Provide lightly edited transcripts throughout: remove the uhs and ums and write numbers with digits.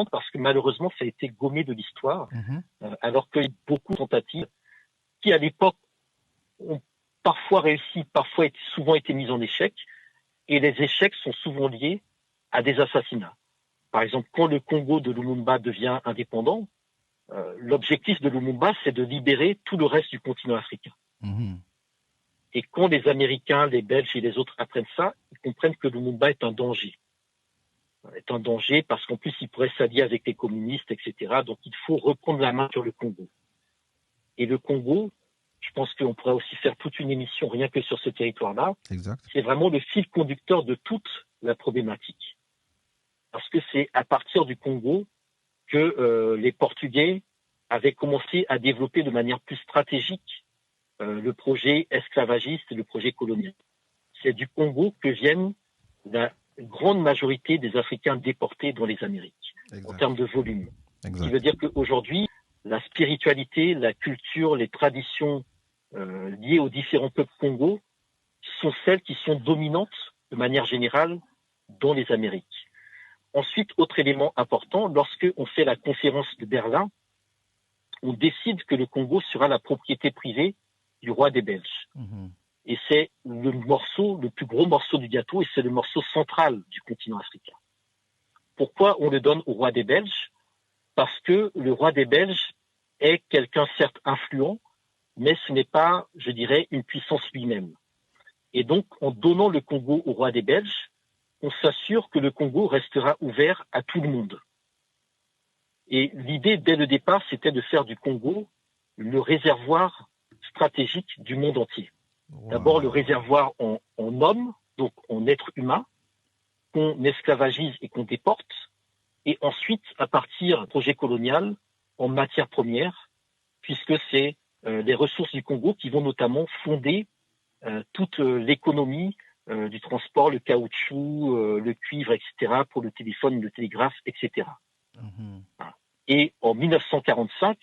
parce que malheureusement, ça a été gommé de l'histoire, Mhm. alors qu'il y a eu beaucoup de tentatives qui, à l'époque, ont parfois réussi, souvent été mises en échec, et les échecs sont souvent liés à des assassinats. Par exemple, quand le Congo de Lumumba devient indépendant, l'objectif de Lumumba, c'est de libérer tout le reste du continent africain. Mhm. Et quand les Américains, les Belges et les autres apprennent ça, ils comprennent que Lumumba est un danger. Est un danger parce qu'en plus, il pourrait s'allier avec les communistes, etc. Donc, il faut reprendre la main sur le Congo. Et le Congo, je pense qu'on pourrait aussi faire toute une émission rien que sur ce territoire-là. Exact. C'est vraiment le fil conducteur de toute la problématique. Parce que c'est à partir du Congo que les Portugais avaient commencé à développer de manière plus stratégique le projet esclavagiste et le projet colonial. C'est du Congo que viennent la grande majorité des Africains déportés dans les Amériques, en Exact. termes de volume. Ce qui Exact. veut dire qu'aujourd'hui, la spiritualité, la culture, les traditions liées aux différents peuples congos sont celles qui sont dominantes de manière générale dans les Amériques. Ensuite, autre élément important, lorsqu'on fait la conférence de Berlin, on décide que le Congo sera la propriété privée du roi des Belges. Mhm. Et c'est le plus gros morceau du gâteau, et c'est le morceau central du continent africain. Pourquoi on le donne au roi des Belges? Parce que le roi des Belges est quelqu'un certes influent, mais ce n'est pas, je dirais, une puissance lui-même. Et donc, en donnant le Congo au roi des Belges, on s'assure que le Congo restera ouvert à tout le monde. Et l'idée, dès le départ, c'était de faire du Congo le réservoir stratégique du monde entier. D'abord, le Wow. réservoir en hommes, donc en êtres humains, qu'on esclavagise et qu'on déporte. Et ensuite, à partir du projet colonial, en matières premières, puisque c'est les ressources du Congo qui vont notamment fonder toute l'économie du transport, le caoutchouc, le cuivre, etc., pour le téléphone, le télégraphe, etc. Mhm. Et en 1945,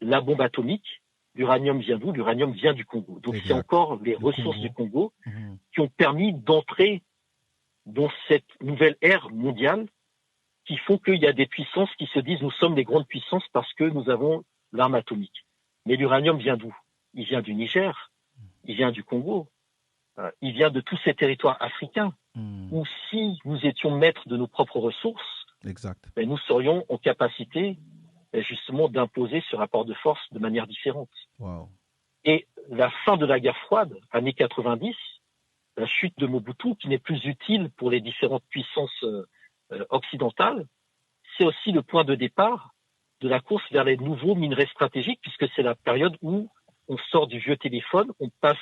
la bombe atomique, l'uranium vient d'où? L'uranium vient du Congo. Donc c'est Exact. encore les Du ressources du Congo. Congo Mhm. qui ont permis d'entrer dans cette nouvelle ère mondiale qui font qu'il y a des puissances qui se disent nous sommes des grandes puissances parce que nous avons l'arme atomique. Mais l'uranium vient d'où? Il vient du Niger, il vient du Congo, il vient de tous ces territoires africains Mhm. où si nous étions maîtres de nos propres ressources, Exact. nous serions en capacité justement d'imposer ce rapport de force de manière différente. Wow. Et la fin de la guerre froide, années 90, la chute de Mobutu, qui n'est plus utile pour les différentes puissances occidentales, c'est aussi le point de départ de la course vers les nouveaux minerais stratégiques, puisque c'est la période où on sort du vieux téléphone, on passe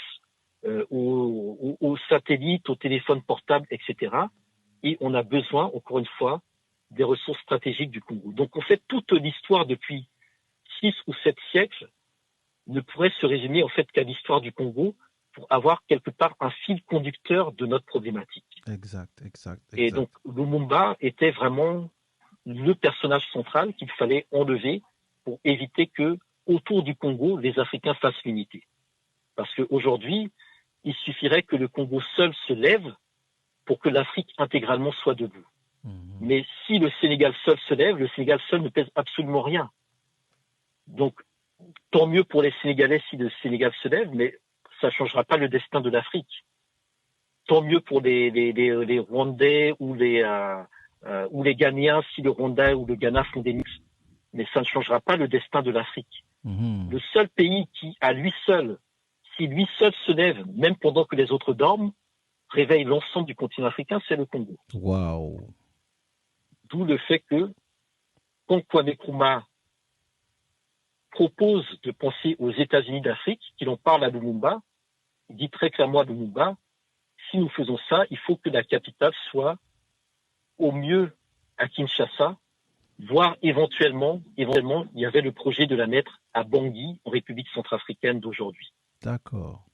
aux satellites, aux téléphones portables, etc. Et on a besoin, encore une fois, des ressources stratégiques du Congo. Donc, en fait, toute l'histoire depuis 6 ou 7 siècles ne pourrait se résumer en fait qu'à l'histoire du Congo pour avoir quelque part un fil conducteur de notre problématique. Exact. Exact. Et donc, Exact. Lumumba était vraiment le personnage central qu'il fallait enlever pour éviter que, autour du Congo, les Africains fassent l'unité. Parce qu'aujourd'hui, il suffirait que le Congo seul se lève pour que l'Afrique intégralement soit debout. Mhm. Mais si le Sénégal seul se lève, le Sénégal seul ne pèse absolument rien. Donc, tant mieux pour les Sénégalais si le Sénégal se lève, mais ça ne changera pas le destin de l'Afrique. Tant mieux pour les Rwandais ou les Ghanéens si le Rwanda ou le Ghana font des mix. Mais ça ne changera pas le destin de l'Afrique. Mhm. Le seul pays qui, à lui seul, si lui seul se lève, même pendant que les autres dorment, réveille l'ensemble du continent africain, c'est le Congo. Wow. D'où le fait que, quand Kwame Nkrumah propose de penser aux États-Unis d'Afrique, qu'il en parle à Lumumba, il dit très clairement à Lumumba, si nous faisons ça, il faut que la capitale soit au mieux à Kinshasa, voire éventuellement, il y avait le projet de la mettre à Bangui, en République centrafricaine d'aujourd'hui. D'accord.